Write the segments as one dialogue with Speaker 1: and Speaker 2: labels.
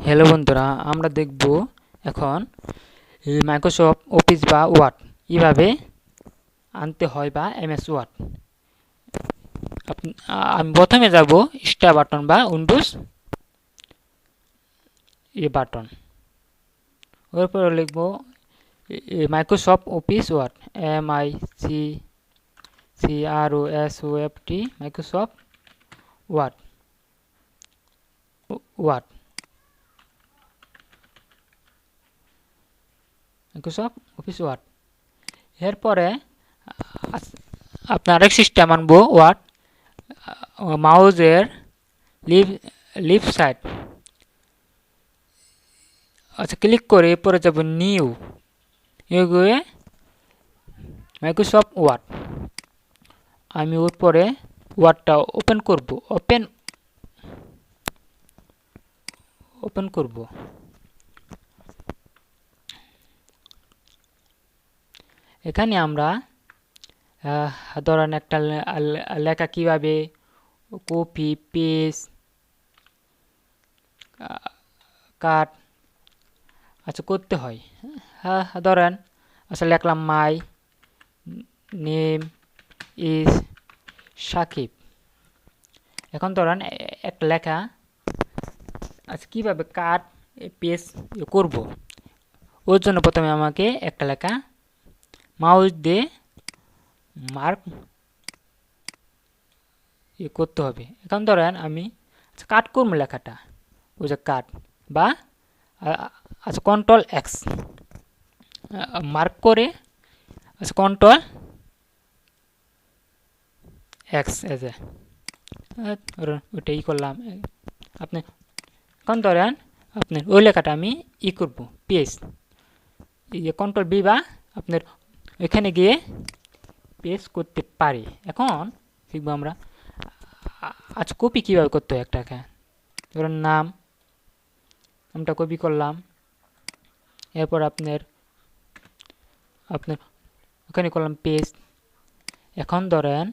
Speaker 1: Hello বন্ধুরা, আমরা দেখব এখন মাইক্রোসফট অফিস বা ওয়ার্ড কিভাবে আনতে হয় বা এমএস ওয়ার্ড। আমি প্রথমে যাব স্টার বাটন বা উইন্ডোজ বাটন, ওর পরে লিখব Microsoft office word, MICCROSOFT, Microsoft word word Microsoft office word. এরপরে আপনার আরেক সিস্টেম আনবো ওয়ার্ড, মাউজের লিফট সাইড ক্লিক করে পরে যাব নিউ, গিয়ে মাইক্রোসফট ওয়ার্ড। আমি ওর পরে ওয়ার্ডটা ওপেন করব। এখানে আমরা ধরেন একটা লেখা কিভাবে কপি পেস্ট কাট করতে হয়। ধরেন লিখলাম মাই নেম ইজ সাকিব। এখন ধরেন একটা লেখা কিভাবে কাট পেস্ট করব, ওর জন্য প্রথমে আমাকে একটা লেখা মাউস দিয়ে মার্ক করতে হবে। এখন ধরেন আমি কাট করবো লেখাটা, ওই যে কাট বা কন্ট্রোল এক্স মার্ক করে কন্ট্রোল এক্স ওইটাই করলাম। আপনি এখন ধরেন আপনার ওই লেখাটা আমি করব পেস্ট, কন্ট্রোল বি বা আপনার ওইখানে গিয়ে পেস্ট করতে পারি। এখন শিখবো আমরা কপি কীভাবে করতে হয় একটাকে। ধরুন নামটা কপি করলাম, এরপর আপনার ওখানে করলাম পেস্ট। এখন ধরেন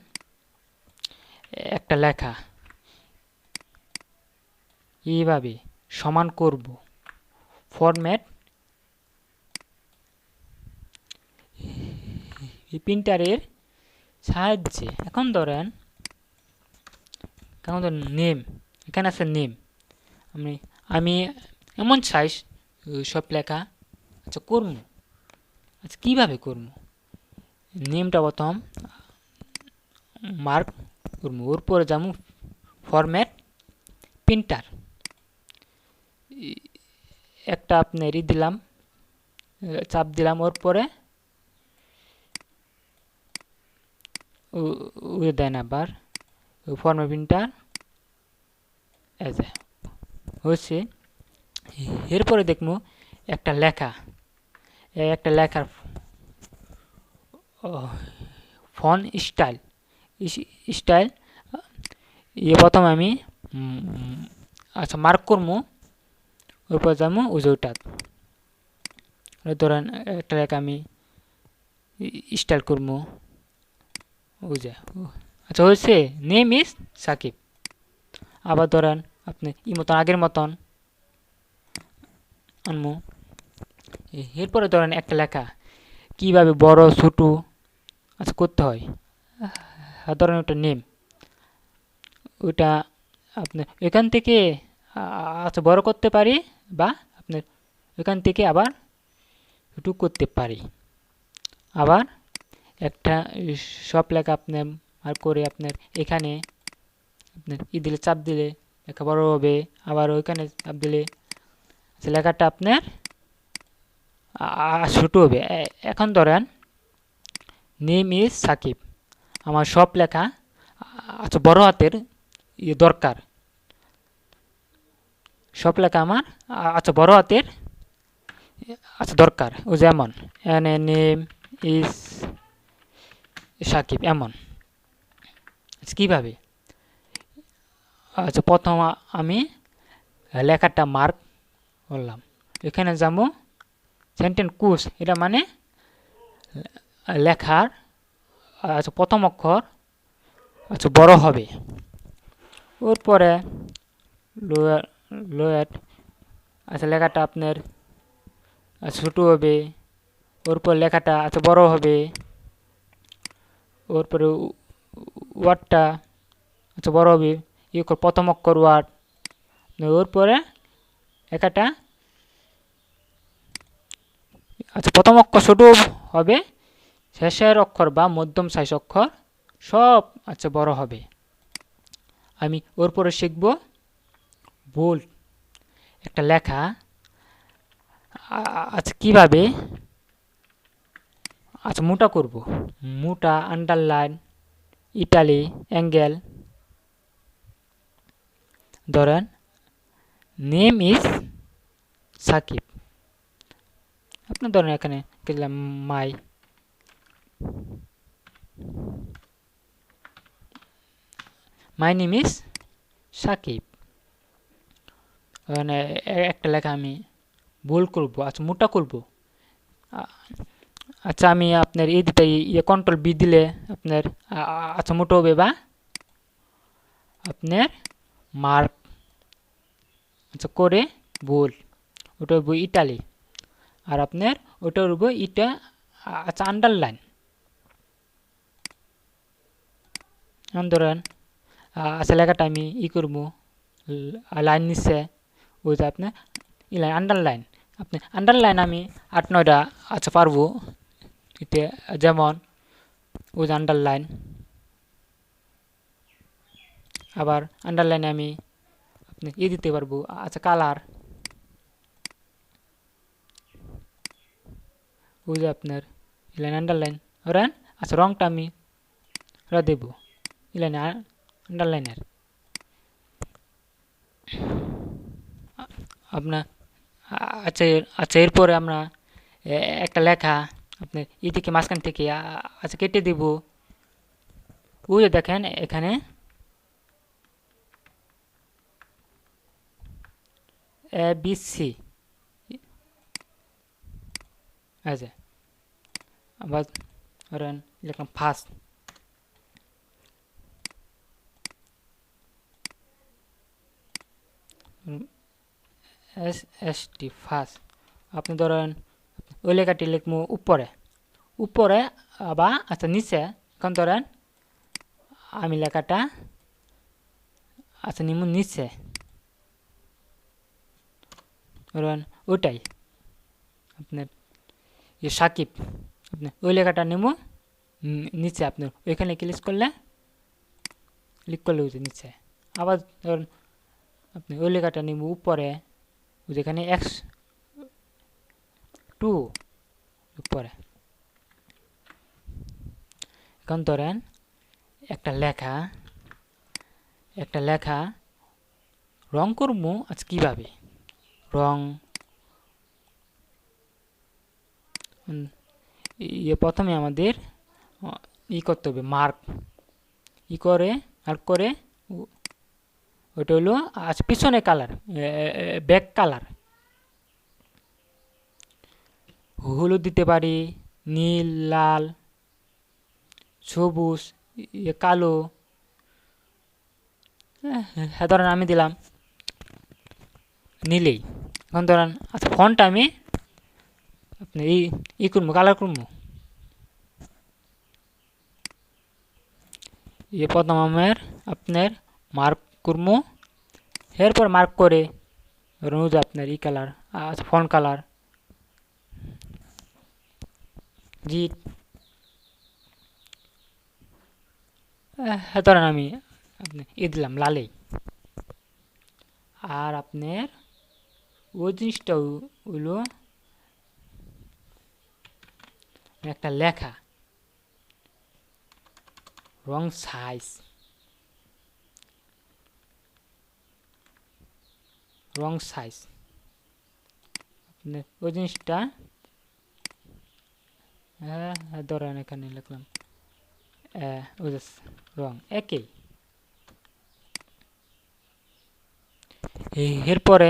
Speaker 1: একটা লেখা এইভাবে সমান করব ফরম্যাট প্রিন্টারের সাহায্যে। এখন ধরেন নেম, এখানে আছে নেম, আমি এমন সাইজ সব লেখা করব। কিভাবে করব, নেমটা প্রথম মার্ক করব, ওর পরে যাবো ফরম্যাট প্রিন্টার, একটা আপনার দিলাম চাপ দিলাম, ওর পরে দেন আবার ফরম্যাট প্রিন্টার হচ্ছে। এরপরে দেখবো একটা লেখার ফন্ট স্টাইল প্রথম আমি মার্ক করবো, ওরপর যাবো ওইটা। ধরেন একটা লেখা আমি স্টাইল করবো, হয়েছে নেম ইজ সাকিব। আবার ধরেন আপনি আগের মতন আনবো। এরপরে ধরেন একটা লেখা কিভাবে বড় ছোট করতে হয়। ধরেন ওটা নেম, ওটা আপনি এখান থেকে বড় করতে পারি বা আপনার এখান থেকে আবার ছোটো করতে পারি। আবার একটা সব লেখা আপনার আর করে আপনার এখানে আপনার দিলে চাপ দিলে লেখা বড় হবে, আবার ওইখানে চাপ দিলে লেখাটা আপনার ছোট হবে। এখন ধরেন নেম ইজ সাকিব, আমার সব লেখা বড় হাতের দরকার, সব লেখা আমার বড় হাতের দরকার। ও যেমন নেম ইজ সাকিব এমন। কিভাবে প্রথম আমি লেখাটা মার্ক করলাম, এখানে যাবো সেন্টেন্স কোর্স, এটা মানে লেখার প্রথম অক্ষর বড় হবে। ওর পরে লোয়ার আচ্ছা লেখাটা আপনার ছোট হবে, ওর পর লেখাটা আচ্ছা বড় হবে, ওর পরে ওয়ার্ডটা আচ্ছা বড় হবে, প্রথম অক্ষর ওয়ার্ড, ওর পরে লেখাটা আচ্ছা প্রথম অক্ষর ছোট হবে, শেষের অক্ষর বা মধ্যম সাইজ অক্ষর সব আচ্ছা বড় হবে। আমি ওর পরে শিখব বোল্ড, একটা লেখা আচ্ছা কিভাবে আচ্ছা মোটা করব, মোটা, আন্ডারলাইন, ইটালি, অ্যাঙ্গেল। ধরেন নেম ইজ সাকিব, আপনার ধরেন এখানে লিখলাম মাই নেম ইজ সাকিব। এখানে একটা লেখা আমি বোল্ড করব, আচ্ছা মোটা করব। আচ্ছা আমি আপনার এই দিতে কন্ট্রোল বি দিলে আপনার আচ্ছা মোটা হবে, বা আপনার মার্ক আচ্ছা করে বোল্ড, ওটা হইব ইটালি, আর আপনার ওটা হইব ইটা আচ্ছা আন্ডারলাইন। ধরেন আচ্ছা লেখাটা আমি করব লাইন নিচ্ছে, ওই যে আপনার লাইন আন্ডারলাইন, আপনি আন্ডারলাইন আমি 8-9টা আচ্ছা পারবো এতে, যেমন ওই যে আন্ডারলাইন, আবার আন্ডারলাইনে আমি আপনি দিতে পারবো আচ্ছা কালার, ওই যে আপনার লাইন আন্ডারলাইন ধরেন আচ্ছা রংটা আমি দেব লাইন আন্ডারলাইনের। আপনার আচ্ছা আচ্ছা এরপরে আমরা একটা লেখা আপনার থেকে মাঝখান থেকে আচ্ছা কেটে দিব, ওই যে দেখেন এখানে ABC, আচ্ছা আবার ধরেন লিখলাম ফার্স্ট, SST ফার্স্ট। আপনি ধরেন ওই লেখাটি লিখবো উপরে, উপরে বা আচ্ছা নিচে, এখন ধরেন আমি লেখাটা আচ্ছা নিমু নিচে, ধরেন ওইটাই আপনার সাকিব, আপনি ওই লেখাটা নেমো নিচে, আপনার ওইখানে ক্লিক করলে ওই যে নিচে। আবার ধরুন আপনি ওই লেখাটা নেব উপরে, যেখানে X2 উপরে। এখন ধরেন একটা লেখা রং করবো আজ কিভাবে, রং প্রথমে আমাদের করতে হবে মার্ক করে ওটা হলো আজ পিছনে কালার, ব্যাক কালার, হলুদ দিতে পারি, নীল, লাল, সবুজ, কালো। হ্যাঁ ধরেন আমি দিলাম নীলেই। এখন ধরেন আচ্ছা ফন্ট আমি আপনি করবো কালার করবো, প্রথম আমার আপনার মার্ক করবো, এরপর মার্ক করে রোজ আপনার কালার আচ্ছা ফন্ট কালার জি। হ্যাঁ ধরেন আমি আপনি দিলাম লালেই। আর আপনার ওই জিনিসটা হইলো একটা লেখা রং সাইজ, আপনি ওই জিনিসটা ধরেন এখানে লিখলাম ওই যে রং একই। এরপরে